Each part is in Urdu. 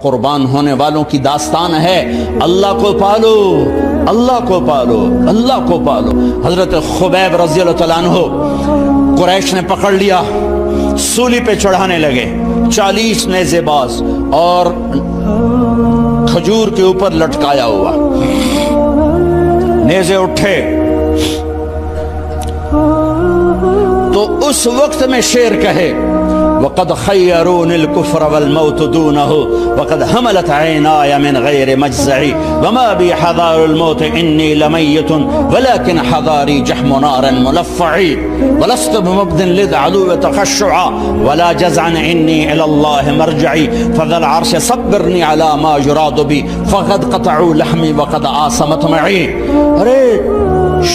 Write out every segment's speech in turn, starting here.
قربان ہونے والوں کی داستان ہے، اللہ کو پالو، اللہ کو پالو، اللہ کو پالو۔ حضرت خبیب رضی اللہ تعالیٰ عنہ قریش نے پکڑ لیا، سولی پہ چڑھانے لگے، 40 نیزے باز اور کھجور کے اوپر لٹکایا ہوا، نیزے اٹھے تو اس وقت میں شعر کہے وَقَدْ خَيَّرُونِ الْكُفْرَ وَالْمَوْتُ دُونَهُ وَقَدْ حَمَلَتْ عَيْنَايَ مِنْ غَيْرِ مَجْزَعِ وَمَا بِي حَذَارُ الْمَوْتِ إِنِّي لَمَيِّتٌ وَلَكِنْ حَذَارِي جَحْمُ نَارٍ مُلَفَّعِ وَلَسْتُ بِمُبْدٍ لِلْعَدُوِّ تَخَشُّعًا وَلَا جَزْعًا إِنِّي إِلَى اللَّهِ مَرْجِعِي فَذَا الْعَرْشِ صَبِّرْنِي عَلَى مَا يُرَادُ بِي فَقَدْ قَطَعُوا لَحْمِي وَقَدْ آسَمَتْ مَعِي۔ ارے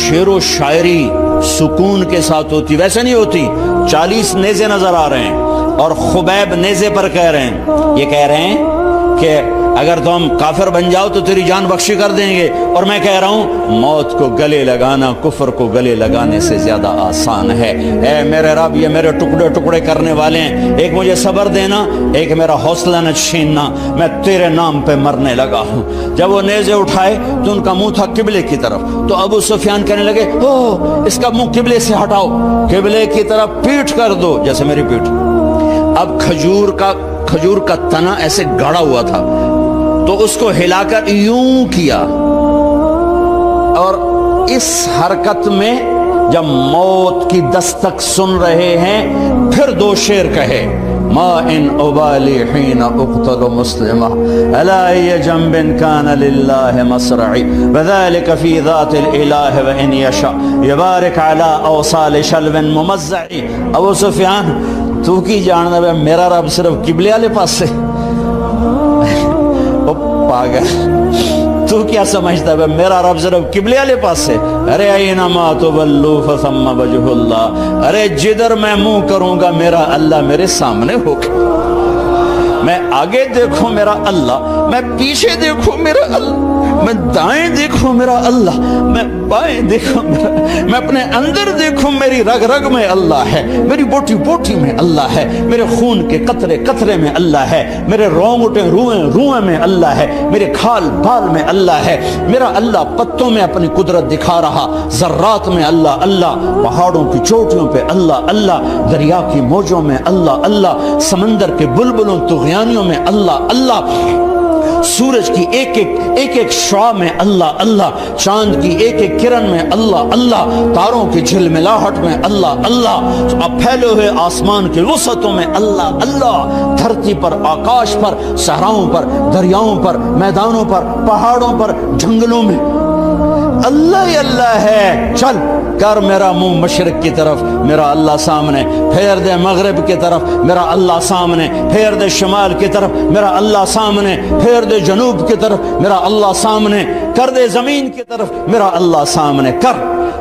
شعر و شاعری سکون کے ساتھ ہوتی، ویسے نہیں ہوتی۔ 40 نیزے نظر آ رہے ہیں اور خبیب نیزے پر کہہ رہے ہیں، یہ کہہ رہے ہیں کہ اگر تم کافر بن جاؤ تو تیری جان بخشی کر دیں گے، اور میں کہہ رہا ہوں موت کو گلے لگانا کفر کو گلے لگانے سے زیادہ آسان ہے۔ اے میرے رب، یہ میرے ٹکڑے ٹکڑے کرنے والے ہیں، ایک مجھے صبر دینا، ایک میرا حوصلہ نہ چھیننا، میں تیرے نام پہ مرنے لگا ہوں۔ جب وہ نیزے اٹھائے تو ان کا منہ تھا قبلے کی طرف، تو ابو سفیان کہنے لگے او اس کا منہ قبلے سے ہٹاؤ، قبلے کی طرف پیٹھ کر دو، جیسے میری پیٹھ۔ اب کھجور کا تنا ایسے گاڑا ہوا تھا تو اس کو ہلا کر یوں کیا، اور اس حرکت میں جب موت کی دستک سن رہے ہیں پھر 2 شعر کہے ما ان ابالی حین اقتل مسلمہ الا ای جنب کان للہ مصرعی وذالک فی ذات الالہ وان یشاء یبارک علی اوصال شلو ممزعی۔ ابو سفیان تو کی جاننا ہے میرا رب صرف قبلے والے پاس سے؟ پاگل، تو کیا سمجھتا ہے میرا رب صرف قبلے والے پاس سے؟ ارے اینما تولوا فثم وجہ اللہ، ارے جدھر میں منہ کروں گا میرا اللہ میرے سامنے ہوگا۔ میں آگے دیکھوں میرا اللہ، میں پیچھے دیکھوں میرا اللہ، میں دائیں دیکھوں میرا اللہ، میں بائیں دیکھوں میرا، میں اپنے اندر دیکھوں میری رگ رگ میں اللہ ہے، میری بوٹی بوٹی میں اللہ ہے، میرے خون کے قطرے قطرے میں اللہ ہے، میرے رونگٹے روئیں روئیں میں اللہ ہے، میرے کھال بال میں اللہ ہے، میرا اللہ پتوں میں اپنی قدرت دکھا رہا، ذرات میں اللہ اللہ، پہاڑوں کی چوٹیوں پہ اللہ اللہ، دریا کی موجوں میں اللہ اللہ، سمندر کے بلبلوں طغیانیوں میں اللہ اللہ، سورج کی ایک ایک شعاع میں اللہ اللہ، چاند کی ایک ایک کرن میں اللہ اللہ، تاروں کی جھلملاہٹ میں اللہ اللہ، اب پھیلے ہوئے آسمان کے وسعتوں میں اللہ اللہ، دھرتی پر آکاش پر صحراؤں پر دریاؤں پر میدانوں پر پہاڑوں پر جنگلوں میں اللہ ہی اللہ ہے۔ چل کر میرا منہ مشرق کی طرف، میرا اللہ سامنے، پھیر دے مغرب کی طرف، میرا اللہ سامنے، پھیر دے شمال کی طرف، میرا اللہ سامنے، پھیر دے جنوب کی طرف، میرا اللہ سامنے، کر دے زمین کی طرف، میرا اللہ سامنے کر،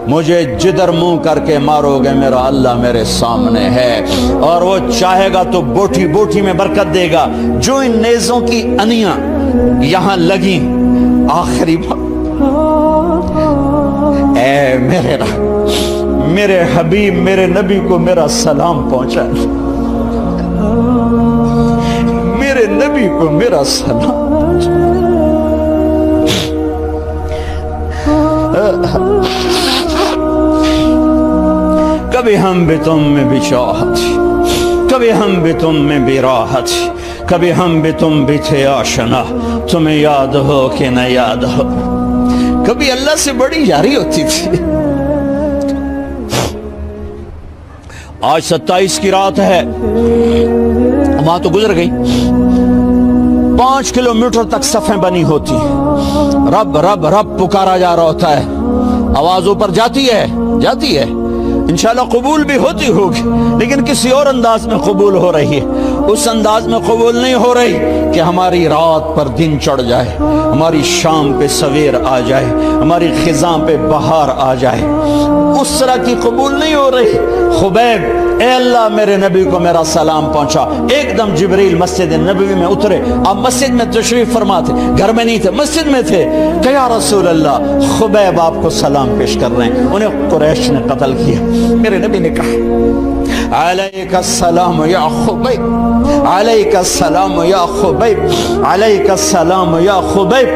مجھے جدھر منہ کر کے مارو گے میرا اللہ میرے سامنے ہے، اور وہ چاہے گا تو بوٹی بوٹی میں برکت دے گا۔ جو ان نیزوں کی انیاں یہاں لگیں، آخری بات اے میرے رب، میرے حبیب میرے نبی کو میرا سلام پہنچا، میرے نبی کو میرا سلام پہنچا۔ کبھی ہم بھی تم میں بھی چاہت، کبھی ہم بھی تم میں بھی راحت، کبھی ہم بھی تم بھی تھے آشنا، تمہیں یاد ہو کہ نہ یاد ہو، کبھی اللہ سے بڑی یاری ہوتی تھی۔ آج 27 کی رات ہے، وہاں تو گزر گئی، 5 کلومیٹر تک صفیں بنی ہوتی، رب رب رب پکارا جا رہا ہوتا ہے، آواز اوپر جاتی ہے انشاءاللہ قبول بھی ہوتی ہوگی، لیکن کسی اور انداز میں قبول ہو رہی ہے، اس انداز میں قبول نہیں ہو رہی کہ ہماری رات پر دن چڑھ جائے، ہماری شام پہ سویر آ جائے، ہماری خزاں پہ بہار آ جائے، اس طرح کی قبول نہیں ہو رہی۔ خبیب اے اللہ میرے نبی کو میرا سلام پہنچا۔ ایک دم جبریل مسجد نبوی میں اترے، آپ مسجد میں تشریف فرما تھے، گھر میں نہیں تھے، مسجد میں تھے، کہ یا رسول اللہ خبیب آپ کو سلام پیش کر رہے ہیں، انہیں قریش نے قتل کیا۔ میرے نبی نے کہا علیک السلام یا خبیب، علیک السلام یا خبیب، علیک السلام یا خبیب۔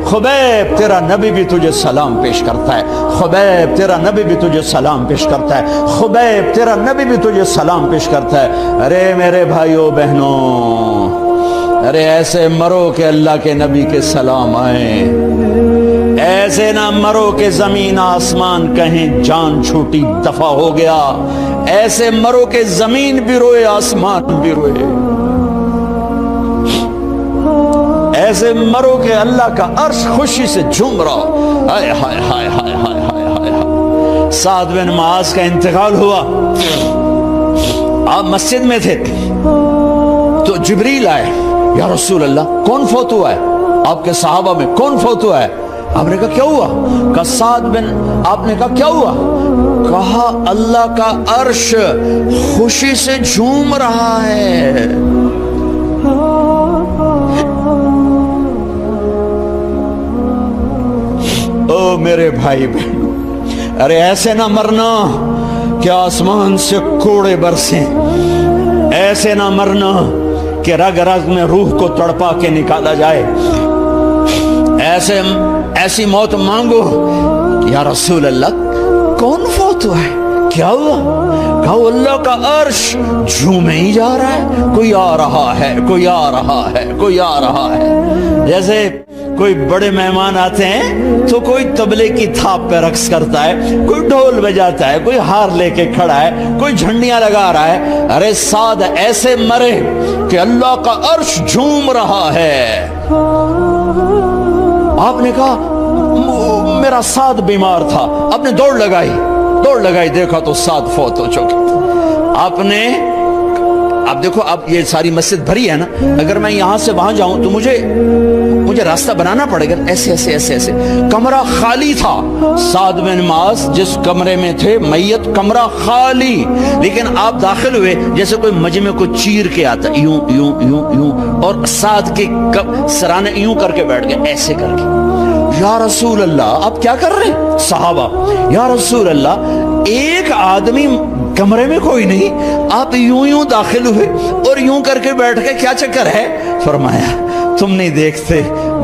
خبیب تیرا نبی بھی تجھے سلام پیش کرتا ہے، خبیب تیرا نبی بھی تجھے سلام پیش کرتا ہے، خبیب تیرا نبی بھی تجھے سلام پیش کرتا ہے۔ ارے میرے بھائیو بہنوں، ارے ایسے مرو کہ اللہ کے نبی کے سلام آئیں، ایسے نہ مرو کہ زمین آسمان کہیں جان چھوٹی دفع ہو گیا، ایسے مرو کہ زمین بھی روئے آسمان بھی روئے، ایسے مرو کہ اللہ کا عرش خوشی سے جھوم رہا۔ ہائے ہائے ہائے ہائے ہائے ہائے ہائے۔ سعد بن معاذ کا انتقال ہوا، آپ مسجد میں تھے تو جبریل آئے، یا رسول اللہ کون فوت ہوا ہے؟ آپ کے صحابہ میں کون فوت ہوا ہے؟ آپ نے کہا کیا ہوا؟ کہا سعد بن، آپ نے کہا کیا ہوا؟ کہا اللہ کا عرش خوشی سے جھوم رہا ہے۔ او میرے بھائی بہن، ارے ایسے نہ مرنا کہ آسمان سے کوڑے برسیں، ایسے نہ مرنا کہ رگ رگ میں روح کو تڑپا کے نکالا جائے، ایسی موت مانگو۔ یا رسول اللہ کون فوت ہوا ہے؟ کیا ہوا؟ کہا اللہ کا عرش جھومے ہی جا رہا ہے، کوئی آ رہا ہے، کوئی آ رہا ہے، کوئی آ رہا ہے۔ جیسے کوئی بڑے مہمان آتے ہیں تو کوئی طبلے کی تھاپ پہ رقص کرتا ہے، کوئی ڈھول بجاتا ہے، کوئی ہار لے کے کھڑا ہے، کوئی جھنڈیاں لگا رہا ہے۔ ارے سعد ایسے مرے کہ اللہ کا عرش جھوم رہا ہے۔ آپ نے کہا میرا سعد بیمار تھا، آپ نے دوڑ لگائی، دیکھا تو سعد فوت ہو چکے۔ آپ نے، اب دیکھو اب یہ ساری مسجد بھری ہے نا، اگر میں یہاں سے وہاں جاؤں تو مجھے راستہ بنانا پڑے گا، ایسے۔ کمرہ خالی تھا، سعد بن معاذ جس کمرے میں تھے میت، کمرہ خالی، لیکن آپ داخل ہوئے جیسے کوئی مجمع کو چیر کے آتا، یوں یوں یوں یوں، اور سعد کے سرانے یوں کر کے بیٹھ گئے، ایسے کر کے۔ یا رسول اللہ آپ کیا کر رہے ہیں؟ صحابہ، یا رسول اللہ ایک آدمی کمرے میں کوئی نہیں، آپ یوں داخل ہوئے اور یوں کر کے بیٹھ کے، کیا چکر ہے؟ فرمایا تم نہیں دیکھتے،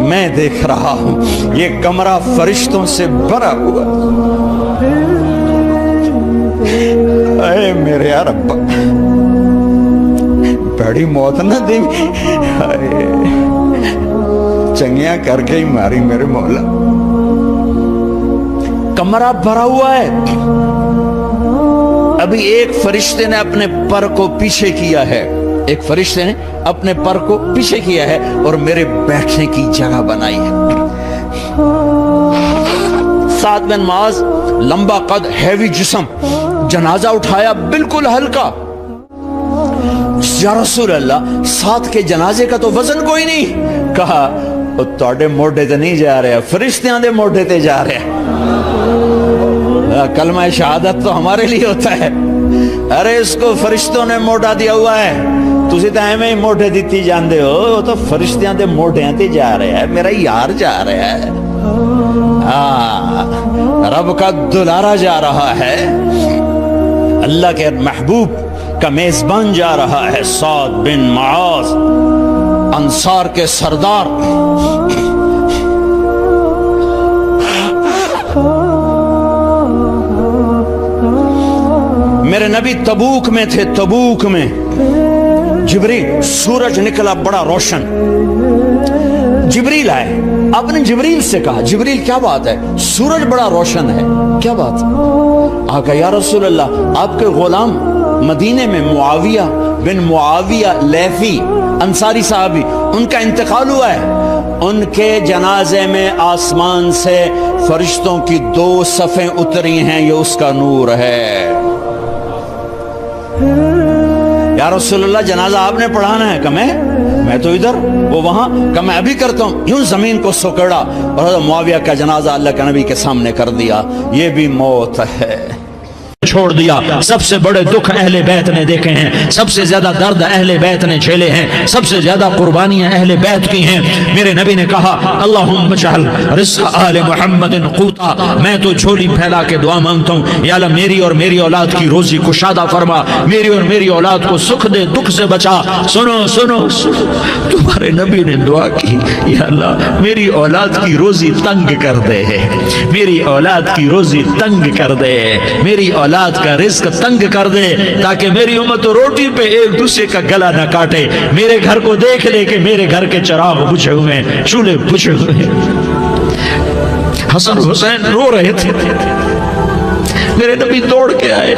میں دیکھ رہا ہوں، یہ کمرہ فرشتوں سے بھرا ہوا۔ اے میرے رب، بڑی موت نہ دے، چنگیاں کر کے ہی ماری میرے مولا۔ کمرہ بھرا ہوا ہے، ابھی ایک فرشتے نے اپنے پر کو پیچھے کیا ہے، ایک فرشتے نے اپنے پر کو پیچھے کیا ہے اور میرے بیٹھنے کی جگہ بنائی ہے۔ سعد بن معاذ لمبا قد، ہیوی جسم، جنازہ اٹھایا بالکل ہلکا۔ یا رسول اللہ سعد کے جنازے کا تو وزن کوئی نہیں۔ کہا تواڈے موڈے تے نہیں جا رہا، فرشتیاں دے موڈے تے جا رہا۔ کلمہ شہادت تو ہمارے لیے ہوتا ہے، ارے اس کو فرشتوں نے موڈا دیا ہوا ہے، تسی تو ایویں ہی موڈے دیتی جاندے ہو، تو فرشتیاں دے موڈیاں تے جا رہا ہے، میرا یار جا رہا ہے، رب کا دلارا جا رہا ہے، اللہ کے محبوب کا میزبان جا رہا ہے، سعد بن معاذ انصار کے سردار۔ میرے نبی تبوک میں تھے، تبوک میں جبریل، سورج نکلا بڑا روشن، جبریل آئے، آپ نے جبریل سے کہا جبریل کیا بات ہے، سورج بڑا روشن ہے، کیا بات؟ آقا یا رسول اللہ آپ کے غلام مدینے میں معاویہ بن معاویہ لیفی انصاری صحابی، ان کا انتقال ہوا ہے، ان کے جنازے میں آسمان سے فرشتوں کی 2 صفیں اتری ہیں، یہ اس کا نور ہے۔ یا رسول اللہ جنازہ آپ نے پڑھانا ہے؟ کہ میں تو ادھر، وہ وہاں، کہ میں ابھی کرتا ہوں۔ یوں زمین کو سکڑا اور معاویہ کا جنازہ اللہ کے نبی کے سامنے کر دیا۔ یہ بھی موت ہے۔ چھوڑ دیا۔ سب سے بڑے دکھ اہل بیت نے دیکھے ہیں، سب سے زیادہ درد اہل بیت نے جھیلے ہیں، سب سے زیادہ قربانیاں اہل بیت کی ہیں۔ میرے نبی نے کہا اللہم اجعل رزق آل محمد قوتا، میں تو جھولی پھیلا کے دعا مانگتا ہوں یا اللہ میری اور میری اولاد کی روزی کشادہ فرما، میری اور میری اولاد کو سکھ دے، دکھ سے بچا۔ سنو سنو سنو، تمہارے نبی نے دعا کی یا اللہ میری اولاد کی روزی تنگ کر دے، میری اولاد کی روزی تنگ کر دے، میری اولاد کا رزق تنگ کر دے، تاکہ میری امت روٹی پہ ایک دوسرے کا گلا نہ کاٹے، میرے گھر کو دیکھ لے کہ میرے گھر کے چراغ بجھے ہوئے ہیں، چولہے بجھے ہوئے ہیں۔ حسن حسین رو رہے تھے، میرے نبی دوڑ کے آئے،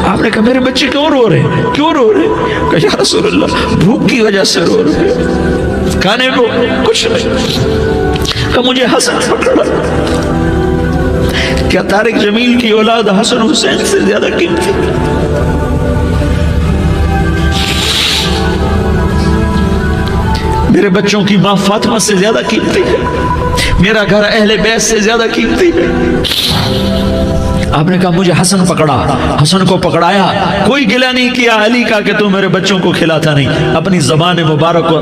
آپ نے کہا میرے بچے کیوں رو رہے، کیوں رو رہے؟ کہا یا رسول اللہ بھوک کی وجہ سے رو رہے، کھانے کو کچھ نہیں۔ کہا مجھے حسن پکڑا۔ کیا طارق جمیل کی اولاد حسن حسین سے زیادہ قیمتی؟ میرے بچوں کی ماں فاطمہ سے زیادہ قیمتی ہے، میرا گھر اہل بیت سے زیادہ قیمتی ہے۔ آپ نے کہا مجھے حسن پکڑا، حسن کو پکڑایا، کوئی گلہ نہیں کیا علی کا کہ تو میرے بچوں کو کھلاتا نہیں، اپنی زبان مبارک کو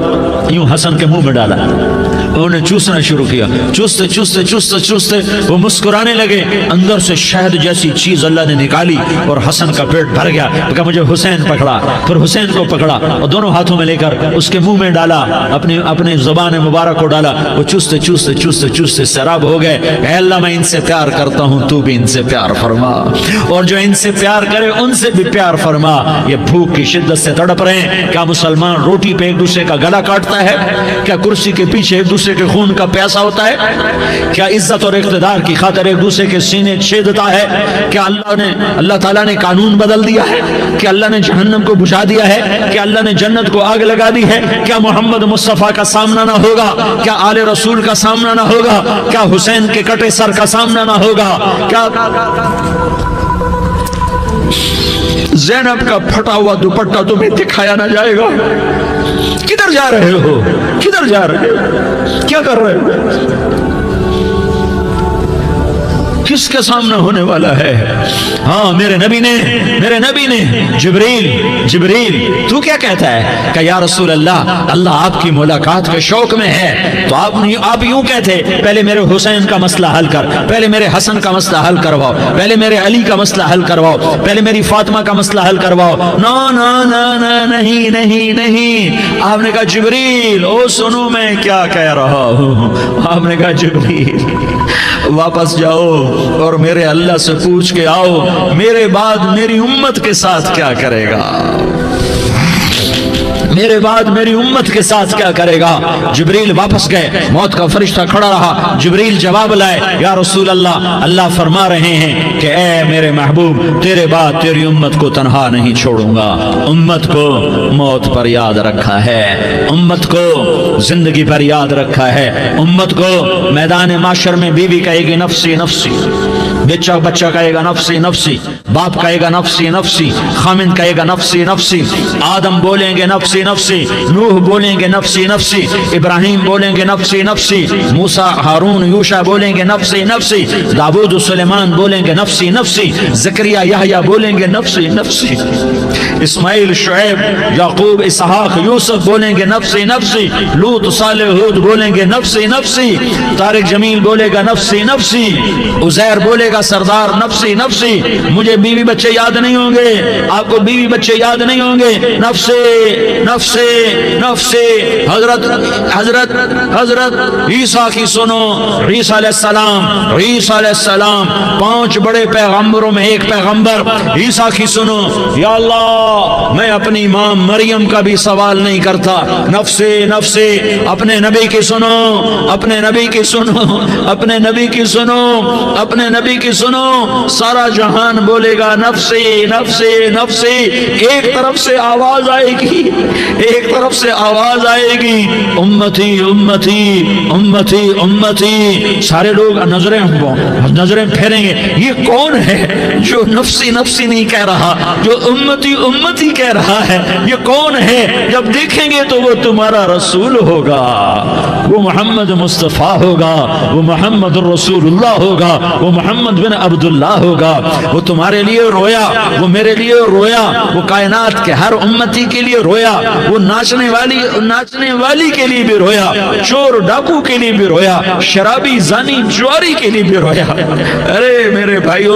یوں حسن کے منہ میں ڈالا، انہوں نے چوسنا شروع کیا، چوستے چوستے چوستے چوستے وہ مسکرانے لگے، اندر سے شہد جیسی چیز اللہ نے نکالی اور حسن کا پیٹ بھر گیا۔ کہا مجھے حسین پکڑا، پھر حسین کو پکڑا اور دونوں ہاتھوں میں لے کر اس کے منہ میں ڈالا، اپنے زبان مبارک کو ڈالا، وہ چوستے چوستے چوستے چوستے سیراب ہو گئے۔ اے اللہ میں ان سے پیار کرتا ہوں، تو بھی ان سے پیار فرما، اور جو ان سے پیار کرے ان سے بھی پیار فرما۔ یہ بھوک کی شدت سے تڑپ رہے ہیں، کیا مسلمان روٹی پہ ایک دوسرے کا گلا کاٹتا ہے؟ کیا کرسی کے پیچھے ایک دوسرے کے خون کا پیاسا ہوتا ہے؟ کیا عزت اور اقتدار کی خاطر ایک دوسرے کے سینے چھیدتا ہے؟ کیا اللہ تعالیٰ نے قانون بدل دیا ہے؟ کیا اللہ نے جہنم کو بجھا دیا ہے؟ کیا اللہ نے جنت کو آگ لگا دی ہے؟ کیا محمد مصطفیٰ کا سامنا نہ ہوگا؟ کیا آل رسول کا سامنا نہ ہوگا؟ کیا حسین کے کٹے سر کا سامنا نہ ہوگا؟ کیا زینب کا پھٹا ہوا دوپٹہ تمہیں دکھایا نہ جائے گا؟ کدھر جا رہے ہو؟ کدھر جا رہے ہو؟ کیا کر رہے ہو؟ کس کے سامنے ہونے والا ہے؟ ہاں میرے نبی نے جبریل تو کیا کہتا ہے؟ کہ یا رسول اللہ اللہ آپ کی ملاقات کے شوق میں ہے، تو آپ یوں کہتے پہلے میرے حسین کا مسئلہ حل کر، پہلے میرے حسن کا مسئلہ حل کرواؤ، پہلے میرے علی کا مسئلہ حل کرواؤ، پہلے میری فاطمہ کا مسئلہ حل کرواؤ۔ نا نا نا نا نہیں نہیں نہیں، آپ نے کہا جبریل او سنو میں کیا کہہ رہا ہوں۔ آپ نے کہا جبریل واپس جاؤ اور میرے اللہ سے پوچھ کے آؤ میرے بعد میری امت کے ساتھ کیا کرے گا، میرے بعد میری امت کے ساتھ کیا کرے گا۔ جبریل واپس گئے، موت کا فرشتہ کھڑا رہا، جبریل جواب لائے یا رسول اللہ اللہ فرما رہے ہیں کہ اے میرے محبوب تیرے بعد تیری امت کو تنہا نہیں چھوڑوں گا، امت کو موت پر یاد رکھا ہے، امت کو زندگی پر یاد رکھا ہے، امت کو میدان معاشر میں بیوی کہے گی نفسی نفسی، بچہ کہے گا نفسی نفسی، باپ کہے گا نفسی نفسی، خامن کہے گا نفسی نفسی، آدم بولیں گے نفسی نفسی، نوح بولیں گے نفسی نفسی، ابراہیم بولیں گے نفسی نفسی، موسیٰ ہارون یوشع بولیں گے نفسی نفسی، داؤد سلیمان بولیں گے نفسی نفسی، زکریا یحییٰ بولیں گے نفسی نفسی، اسماعیل شعیب یعقوب اسحاق یوسف بولیں گے نفسی نفسی، لوط صالح ہود بولیں گے نفسی نفسی، طارق جمیل بولے گا نفسی نفسی، عزیر بولے گا سردار نفسی نفسی، مجھے بیوی بچے یاد نہیں ہوں گے، آپ کو بیوی بچے یاد نہیں ہوں گے، نفسی نفسی نفسی۔ حضرت عیسیٰ کی سنو، عیسیٰ علیہ السلام 5 بڑے پیغمبروں میں ایک پیغمبر عیسیٰ کی سنو، یا اللہ میں اپنی ماں مریم کا بھی سوال نہیں کرتا، نفسی نفسی۔ اپنے نبی کی سنو، اپنے نبی کی سنو، اپنے نبی کی سنو، اپنے نبی کی سنو، سارا جہان بولے گا نفسی نفسی نفسی۔ ایک طرف سے آواز آئے گی، ایک طرف سے آواز آئے گی امتی امتی امتی امتی، سارے لوگ نظریں پھیریں گے، یہ کون ہے جو نفسی نفسی نہیں کہہ رہا، جو امتی امتی کہہ رہا ہے، یہ کون ہے؟ جب دیکھیں گے تو وہ تمہارا رسول ہوگا، وہ محمد مصطفیٰ ہوگا، وہ محمد الرسول اللہ ہوگا، وہ محمد محمد بن عبداللہ ہوگا، وہ تمہارے لیے رویا، وہ میرے لیے رویا، وہ کائنات کے ہر امتی کے لیے رویا، وہ ناچنے والی کے لیے بھی رویا، چور ڈاکو کے لیے بھی رویا، شرابی زانی جواری کے لیے بھی رویا۔ ارے میرے بھائیو،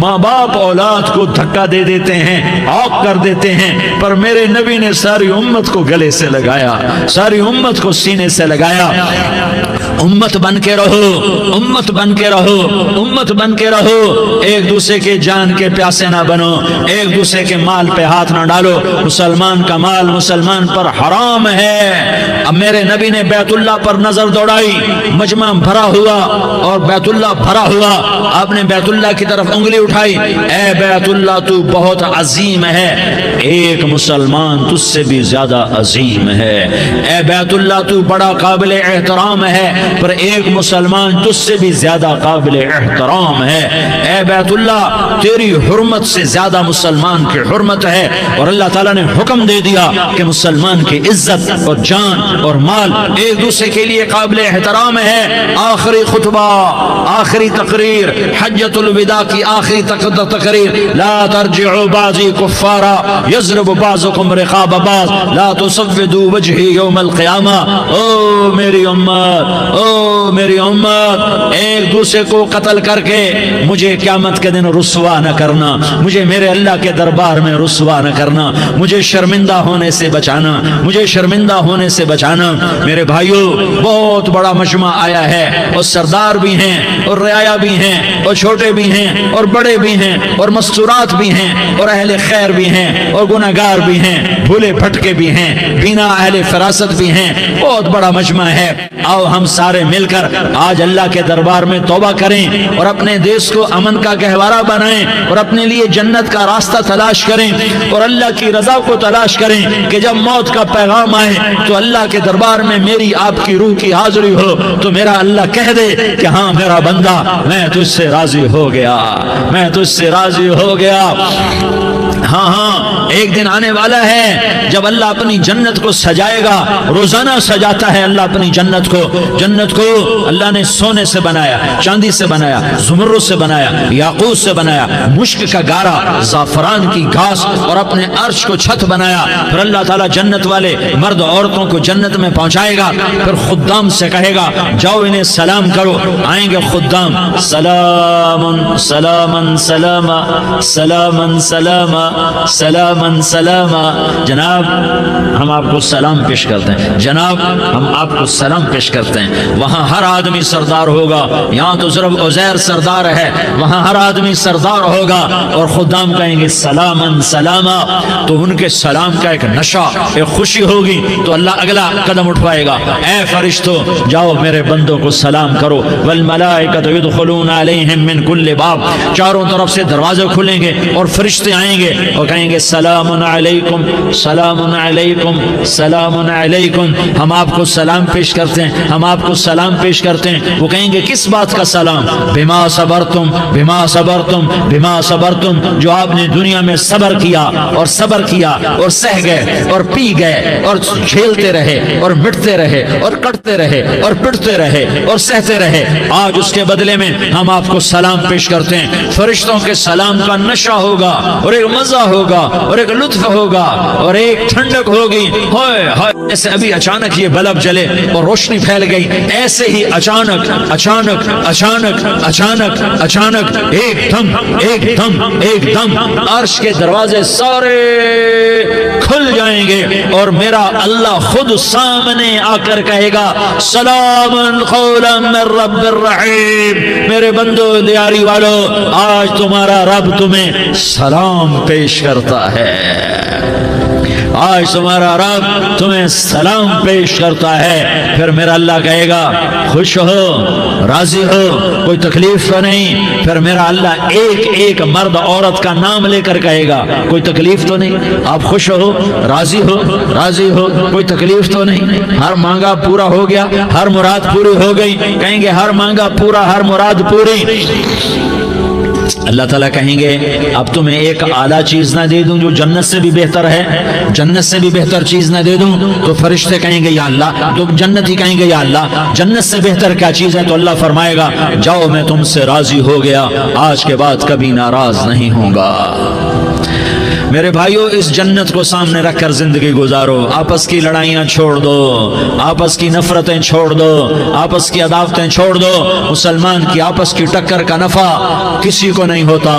ماں باپ اولاد کو دھکا دے دیتے ہیں، آگ کر دیتے ہیں، پر میرے نبی نے ساری امت کو گلے سے لگایا، ساری امت کو سینے سے لگایا۔ امت بن کے رہو، امت بن کے رہو، امت بن کے رہو، ایک دوسرے کے جان کے پیاسے نہ بنو، ایک دوسرے کے مال پہ ہاتھ نہ ڈالو۔ مسلمان کا مال مسلمان پر حرام ہے۔ اب میرے نبی نے بیت اللہ پر نظر دوڑائی، مجمع بھرا ہوا اور بیت اللہ بھرا ہوا، آپ نے بیت اللہ کی طرف انگلی اٹھائی، اے بیت اللہ تو بہت عظیم ہے، ایک مسلمان تجھ سے بھی زیادہ عظیم ہے۔ اے بیت اللہ تو بڑا قابل احترام ہے، پر ایک مسلمان تجھ سے بھی زیادہ قابل احترام ہے۔ اے بیت اللہ تیری حرمت سے زیادہ مسلمان کی حرمت ہے، اور اللہ تعالیٰ نے حکم دے دیا کہ مسلمان کی عزت اور جان اور مال ایک دوسرے کے لیے قابل احترام ہے۔ آخری خطبہ، آخری تقریر، حجۃ الوداع کی آخری تقریر، لا ترجعوا بعضی کفارا یضرب بعضکم رقاب بعض لا تسودوا وجہی یوم القیامہ۔ او میری امت، او میری امت، ایک دوسرے کو قتل کر کے مجھے قیامت کے دن رسوا نہ کرنا، مجھے میرے اللہ کے دربار میں رسوا نہ کرنا، مجھے شرمندہ ہونے سے بچانا، مجھے شرمندہ ہونے سے بچانا۔ میرے بھائیو، بہت بڑا مجمع آیا ہے، اور سردار بھی ہیں اور رعایا بھی ہیں اور چھوٹے بھی ہیں اور بڑے بھی ہیں اور مستورات بھی ہیں اور اہل خیر بھی ہیں اور گناہگار بھی ہیں، بھولے بھٹکے بھی ہیں، بینا اہل فراست بھی ہیں، بہت بڑا مجمع ہے۔ آؤ ہم سارے مل کر آج اللہ کے دربار میں توبہ کریں اور اپنے دیش کو امن کا گہوارہ بنائیں اور اپنے لیے جنت کا راستہ تلاش کریں اور اللہ کی رضا کو تلاش کریں کہ جب موت کا پیغام آئے تو اللہ کے دربار میں میری آپ کی روح کی حاضری ہو تو میرا اللہ کہہ دے کہ ہاں میرا بندہ، میں تجھ سے راضی ہو گیا، میں تجھ سے راضی ہو گیا۔ ہاں ہاں، ایک دن آنے والا ہے جب اللہ اپنی جنت کو سجائے گا، روزانہ سجاتا ہے اللہ اپنی جنت کو۔ جنت کو اللہ نے سونے سے بنایا، چاندی سے بنایا، زمرد سے بنایا، یاقوت سے بنایا، مشک کا گارا، زعفران کی گھاس اور اپنے عرش کو چھت بنایا۔ پھر اللہ تعالیٰ جنت والے مرد عورتوں کو جنت میں پہنچائے گا، پھر خدام سے کہے گا جاؤ انہیں سلام کرو۔ آئیں گے خدام، سلام سلام سلام سلام سلام سلام سلام۔ جناب ہم آپ کو سلام پیش کرتے ہیں، جناب ہم آپ کو سلام پیش کرتے ہیں۔ وہاں ہر آدمی سردار ہوگا، یہاں تو صرف عزیر سردار ہے، وہاں ہر آدمی سردار ہوگا، اور خدام کہیں گے سلام سلاما، تو ان کے سلام کا ایک نشہ، ایک خوشی ہوگی، تو اللہ اگلا قدم اٹھوائے گا، اے فرشتوں جاؤ میرے بندوں کو سلام کرو۔ والملائکۃ یدخلون علیہم من کل باب، چاروں طرف سے دروازے کھلیں گے اور فرشتے آئیں گے اور کہیں گے سلام علیکم سلام علیکم سلام علیکم، ہم آپ کو سلام پیش کرتے ہیں، ہم آپ کو سلام پیش کرتے ہیں۔ وہ کہیں گے کس بات کا سلام؟ بما صبرتم بما صبرتم بما صبرتم، جو آپ نے دنیا میں صبر کیا اور صبر کیا اور سہ گئے اور پی گئے اور جھیلتے رہے اور مٹتے رہے اور کٹتے رہے اور پٹتے رہے اور سہتے رہے، آج اس کے بدلے میں ہم آپ کو سلام پیش کرتے ہیں۔ فرشتوں کے سلام کا نشہ ہوگا اور ایک مزہ ہوگا اور ایک لطف ہوگا اور ایک ٹھنڈک ہوگی۔ ہائے ہائے، ایسے ابھی اچانک یہ بلب جلے اور روشنی پھیل گئی، ایسے ہی اچانک اچانک اچانک اچانک اچانک ایک دم ایک دم ایک دم عرش کے دروازے سارے کھل جائیں گے اور میرا اللہ خود سامنے آ کر کہے گا سلام قولا من رب الرحیم۔ میرے بندو دیاری والو، آج تمہارا رب تمہیں سلام پیش کرتا ہے، آج تمہارا رب تمہیں سلام پیش کرتا ہے۔ پھر میرا اللہ کہے گا خوش ہو، راضی ہو، کوئی تکلیف تو نہیں؟ پھر میرا اللہ ایک ایک مرد عورت کا نام لے کر کہے گا کوئی تکلیف تو نہیں؟ آپ خوش ہو، راضی ہو، راضی ہو، کوئی تکلیف تو نہیں؟ ہر مانگا پورا ہو گیا، ہر مراد پوری ہو گئی؟ کہیں گے ہر مانگا پورا، ہر مراد پوری۔ اللہ تعالیٰ کہیں گے اب تمہیں ایک اعلیٰ چیز نہ دے دوں جو جنت سے بھی بہتر ہے؟ جنت سے بھی بہتر چیز نہ دے دوں؟ تو فرشتے کہیں گے یا اللہ، تو جنت ہی کہیں گے یا اللہ جنت سے بہتر کیا چیز ہے؟ تو اللہ فرمائے گا جاؤ میں تم سے راضی ہو گیا، آج کے بعد کبھی ناراض نہیں ہوں گا۔ میرے بھائیو، اس جنت کو سامنے رکھ کر زندگی گزارو، آپس کی لڑائیاں چھوڑ دو، آپس کی نفرتیں چھوڑ دو، آپس کی عداوتیں چھوڑ دو۔ مسلمان کی آپس کی ٹکر کا نفع کسی کو نہیں ہوتا،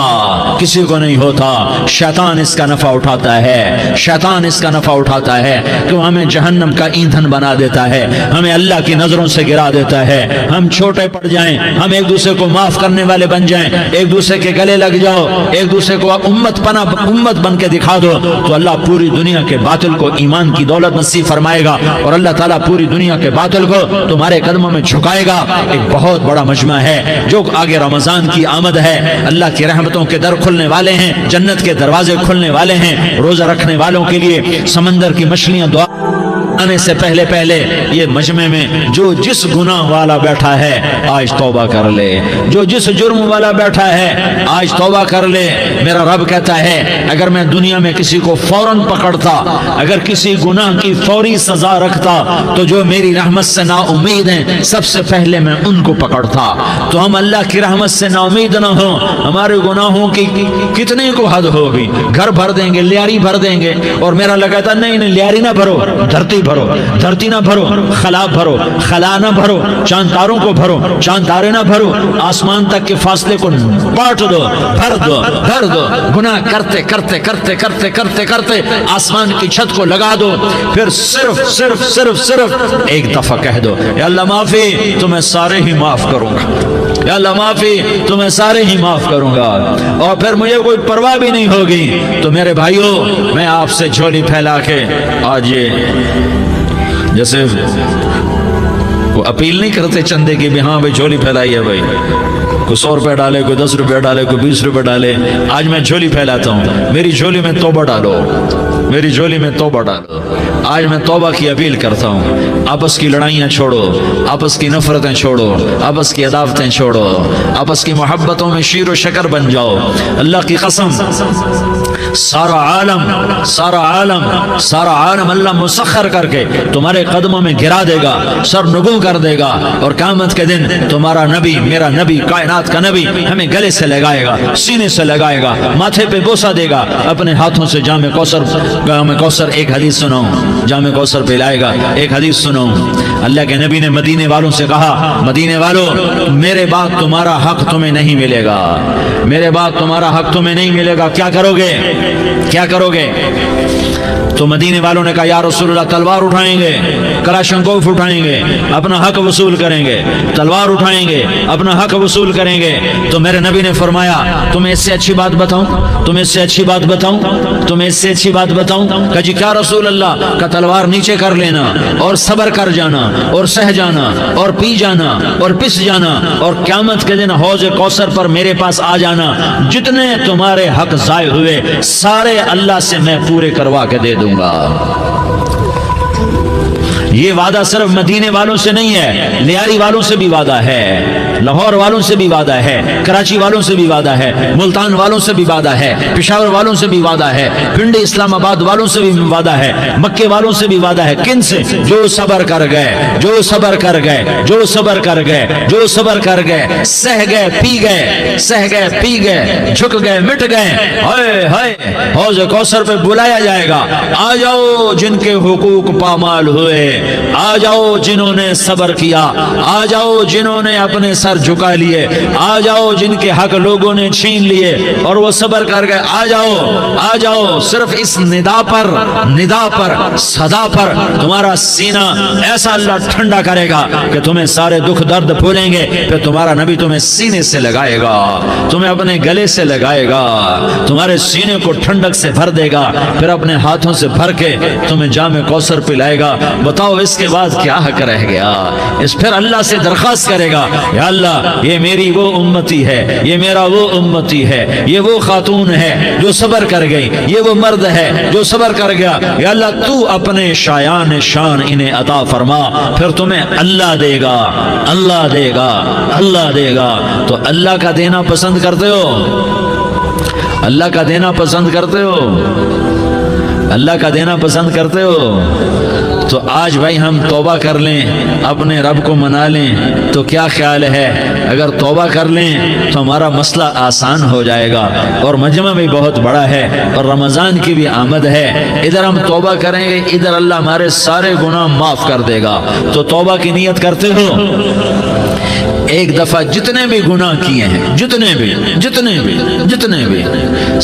کسی کو نہیں ہوتا، شیطان اس کا نفع اٹھاتا ہے، شیطان اس کا نفع اٹھاتا ہے کہ وہ ہمیں جہنم کا ایندھن بنا دیتا ہے، ہمیں اللہ کی نظروں سے گرا دیتا ہے، ہم چھوٹے پڑ جائیں، ہم ایک دوسرے کو معاف کرنے والے بن جائیں، ایک دوسرے کے گلے لگ جاؤ، ایک دوسرے کو امت بن کے دکھا دو، تو اللہ پوری دنیا کے باطل کو ایمان کی دولت نصیب فرمائے گا، اور اللہ تعالیٰ پوری دنیا کے باطل کو تمہارے قدموں میں جھکائے گا۔ ایک بہت بڑا مجمع ہے جو آگے رمضان کی آمد ہے، اللہ کی رحمتوں کے در کھلنے والے ہیں، جنت کے دروازے کھلنے والے ہیں، روزہ رکھنے والوں کے لیے سمندر کی مچھلیاں دعا آنے سے پہلے یہ مجمع میں جو جس گناہ والا بیٹھا ہے آج توبہ کر لے، جو جس جرم والا بیٹھا ہے آج توبہ کر لے۔ میرا رب کہتا ہے اگر میں دنیا میں کسی کو فوراً پکڑتا، اگر کسی گناہ کی فوری سزا رکھتا، تو جو میری رحمت سے نا امید ہیں سب سے پہلے میں ان کو پکڑتا۔ تو ہم اللہ کی رحمت سے نا امید نہ ہوں، ہمارے گناہوں کی کتنے کو حد ہوگی، گھر بھر دیں گے، لیاری بھر دیں گے، اور میرا لگاتا نہیں لیاری نہ بھرو، دھرتی بھرو، دھرتی نہ بھرو، خلا بھرو، خلا نہ بھرو، چاند تاروں کو بھرو، چاند تارے نہ بھرو، آسمان تک کے فاصلے کو بانٹ دو، بھر دو، بھر دو، گناہ کرتے کرتے کرتے کرتے کرتے کرتے آسمان کی چھت کو لگا دو، پھر صرف صرف صرف صرف ایک دفعہ کہہ دو یا اللہ معافی، تمہیں سارے ہی معاف کروں گا، یا اللہ معافی، تمہیں سارے ہی معاف کروں گا، اور پھر مجھے کوئی پرواہ بھی نہیں ہوگی۔ تو میرے بھائیوں، میں آپ سے جھولی پھیلا کے آج یہ جیسے وہ اپیل نہیں کرتے چندے کی بھی ہاں بھائی جھولی پھیلائی ہے، بھائی کوئی 100 روپے ڈالے، کوئی 10 روپے ڈالے، کوئی 20 روپے ڈالے، آج میں جھولی پھیلاتا ہوں، میری جھولی میں توبہ ڈالو، میری جھولی میں توبہ ڈالو۔ آج میں توبہ کی اپیل کرتا ہوں، آپس کی لڑائیاں چھوڑو، آپس کی نفرتیں چھوڑو، آپس کی عداوتیں چھوڑو، آپس کی محبتوں میں شیر و شکر بن جاؤ۔ اللہ کی قسم سارا عالم اللہ مسخر کر کے تمہارے قدموں میں گرا دے گا، سر نگوں کر دے گا، اور قیامت کے دن تمہارا نبی، میرا نبی، کائنات کا نبی ہمیں گلے سے لگائے گا، سینے سے لگائے گا، ماتھے پہ بوسہ دے گا، اپنے ہاتھوں سے جام کوثر، ایک حدیث سنو، جام کوثر پلائے گا۔ ایک حدیث سنو، اللہ کے نبی نے مدینے والوں سے کہا، مدینے والوں میرے بعد تمہارا حق تمہیں نہیں ملے گا، میرے بعد تمہارا حق تمہیں نہیں ملے گا، کیا کرو گے؟ کیا کرو گے؟ تو مدینے والوں نے کہا یا رسول اللہ تلوار اٹھائیں گے، کلاشنکوف اٹھائیں گے، اپنا حق وصول کریں گے، تلوار اٹھائیں گے، اپنا حق وصول کریں گے۔ تو میرے نبی نے فرمایا تمہیں اس سے اچھی بات بتاؤں، تمہیں اس سے اچھی بات بتاؤں، تمہیں اس سے اچھی بات بتاؤں؟ کہا جی کیا رسول اللہ؟ کا تلوار نیچے کر لینا، اور صبر کر جانا، اور سہ جانا، اور پی جانا، اور پس جانا، اور قیامت کے دن حوض کوثر پر میرے پاس آ جانا، جتنے تمہارے حق ضائع ہوئے سارے اللہ سے میں پورے کروا کے دے دوں گا۔ یہ وعدہ صرف مدینے والوں سے نہیں ہے، لیاری والوں سے بھی وعدہ ہے، لاہور والوں سے بھی وعدہ ہے، کراچی والوں سے بھی وعدہ ہے، ملتان والوں سے بھی وعدہ ہے، پشاور والوں سے بھی وعدہ ہے، پنڈی اسلام آباد والوں سے بھی وعدہ ہے، مکے والوں سے بھی وعدہ ہے۔ کن سے؟ جو صبر کر گئے، جو صبر کر گئے، جو صبر کر گئے، جو صبر کر گئے، سہ گئے پی گئے، سہ گئے پی گئے، جھک گئے مٹ گئے، ہائے ہائے حوض کوثر پہ بلایا جائے گا، آ جاؤ جن کے حقوق پامال ہوئے، آ جاؤ جنہوں نے صبر کیا، آ جاؤ جنہوں نے اپنے سر جھکا لیے، آ جاؤ جن کے حق لوگوں نے چھین لیے اور وہ صبر کر گئے، آ جاؤ آ جاؤ۔ صرف اس ندا پر صدا پر تمہارا سینہ ایسا اللہ ٹھنڈا کرے گا کہ تمہیں سارے دکھ درد بھولیں گے، پھر تمہارا نبی تمہیں سینے سے لگائے گا، تمہیں اپنے گلے سے لگائے گا، تمہارے سینے کو ٹھنڈک سے بھر دے گا، پھر اپنے ہاتھوں سے بھر کے تمہیں جام کوثر پلائے گا۔ بتاؤ اس کے بعد کیا حق رہ گیا؟ اس پھر اللہ سے درخواست کرے گا یا اللہ اللہ یہ میری وہ امتی ہے، یہ میرا وہ امتی ہے، یہ وہ خاتون ہے جو صبر کر گئی، یہ وہ مرد ہے جو صبر کر گیا، یا اللہ تو اپنے شایان شان انہیں عطا فرما، پھر تمہیں اللہ دے گا، اللہ دے گا، اللہ دے گا۔ تو اللہ کا دینا پسند کرتے ہو؟ اللہ کا دینا پسند کرتے ہو؟ اللہ کا دینا پسند کرتے ہو؟ تو آج بھائی ہم توبہ کر لیں، اپنے رب کو منا لیں، تو کیا خیال ہے اگر توبہ کر لیں تو ہمارا مسئلہ آسان ہو جائے گا، اور مجمع بھی بہت بڑا ہے اور رمضان کی بھی آمد ہے، ادھر ہم توبہ کریں گے، ادھر اللہ ہمارے سارے گناہ معاف کر دے گا۔ تو توبہ کی نیت کرتے ہو؟ ایک دفعہ جتنے بھی گناہ کیے ہیں، جتنے بھی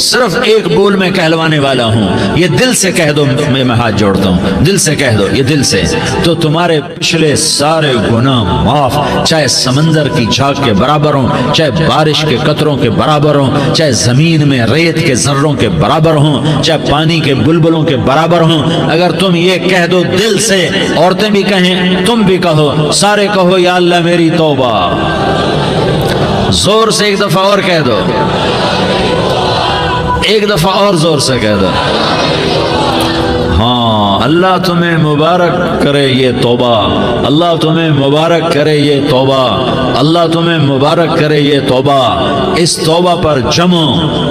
صرف ایک بول میں کہلوانے والا ہوں، یہ دل سے کہہ دو، میں ہاتھ جوڑتا ہوں، دل سے کہہ دو، یہ دل سے، تو تمہارے پچھلے سارے گناہ معاف، چاہے سمندر کی جھاگ کے برابر ہوں، چاہے بارش کے قطروں کے برابر ہوں، چاہے زمین میں ریت کے ذروں کے برابر ہوں، چاہے پانی کے بلبلوں کے برابر ہوں۔ اگر تم یہ کہہ دو دل سے، عورتیں بھی کہیں، تم بھی کہو، سارے کہو یا اللہ میری توبہ، زور سے ایک دفعہ اور کہہ دو، ایک دفعہ اور زور سے کہہ دو۔ ہاں، اللہ تمہیں مبارک کرے یہ توبہ، اللہ تمہیں مبارک کرے یہ توبہ، اللہ تمہیں مبارک کرے یہ توبہ۔ اس توبہ پر جمو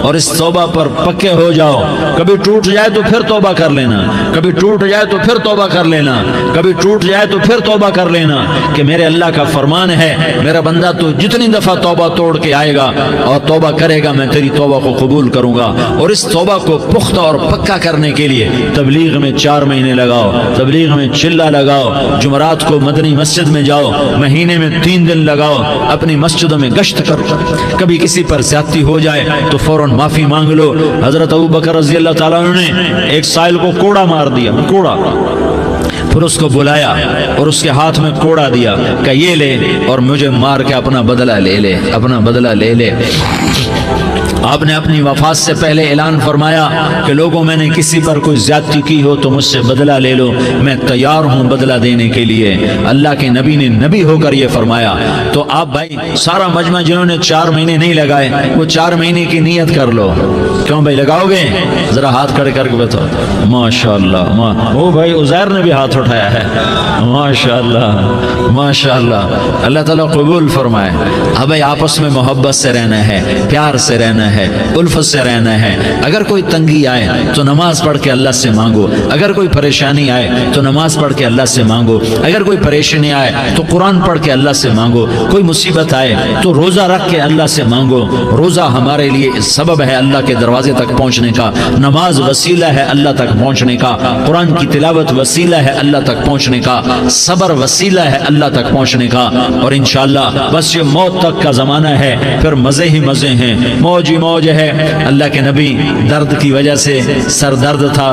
اور اس توبہ پر پکے ہو جاؤ۔ کبھی ٹوٹ جائے تو پھر توبہ کر لینا، کبھی ٹوٹ جائے تو پھر توبہ کر لینا، کبھی ٹوٹ جائے تو پھر توبہ کر لینا، کہ میرے اللہ کا فرمان ہے، میرا بندہ تو جتنی دفعہ توبہ توڑ کے آئے گا اور توبہ کرے گا، میں تیری توبہ کو قبول کروں گا۔ اور اس توبہ کو پختہ اور پکا کرنے کے لیے تبلیغ میں 4 مہینے لگاؤ، تبلیغ میں چلہ لگاؤ، جمعرات کو مدنی مسجد میں جاؤ، مہینے میں 3 دن لگاؤ، اپنی مسجدوں میں گشت کرو، کبھی کسی پر زیادتی ہو جائے تو فوراً معافی مانگ لو۔ حضرت ابوبکر رضی اللہ تعالیٰ عنہ نے ایک سائل کو کوڑا مار دیا، کوڑا، پھر اس کو بلایا اور اس کے ہاتھ میں کوڑا دیا کہ یہ لے اور مجھے مار کے اپنا بدلہ لے لے، اپنا بدلہ لے لے۔ آپ نے اپنی وفات سے پہلے اعلان فرمایا کہ لوگوں میں نے کسی پر کوئی زیادتی کی ہو تو مجھ سے بدلہ لے لو، میں تیار ہوں بدلہ دینے کے لیے۔ اللہ کے نبی نے نبی ہو کر یہ فرمایا۔ تو آپ بھائی سارا مجمع جنہوں نے 4 مہینے نہیں لگائے، وہ 4 مہینے کی نیت کر لو۔ کیوں بھائی لگاؤ گے؟ ذرا ہاتھ کھڑے کر کے بتاؤ۔ ماشاءاللہ، وہ بھائی عزیر نے بھی ہاتھ اٹھایا ہے، ماشاءاللہ ماشاءاللہ، اللہ تعالیٰ قبول فرمائے۔ اب بھائی آپس میں محبت سے رہنا ہے، پیار سے رہنا ہے، الفت سے رہنا ہے۔ اگر کوئی تنگی آئے تو نماز پڑھ کے اللہ سے مانگو، اگر کوئی پریشانی آئے تو نماز پڑھ کے اللہ سے مانگو، اگر کوئی پریشانی آئے تو قرآن پڑھ کے اللہ سے مانگو، کوئی مصیبت آئے تو روزہ رکھ کے اللہ سے مانگو۔ روزہ ہمارے لیے سبب ہے اللہ کے دروازے تک پہنچنے کا، نماز وسیلہ ہے اللہ تک پہنچنے کا، قرآن کی تلاوت وسیلہ ہے اللہ تک پہنچنے کا، صبر وسیلہ ہے اللہ تک پہنچنے کا۔ اور انشاءاللہ بس یہ موت تک کا زمانہ ہے، پھر مزے ہی مزے ہیں، موج ہی موج ہے۔ اللہ کے نبی درد کی وجہ سے سر درد تھا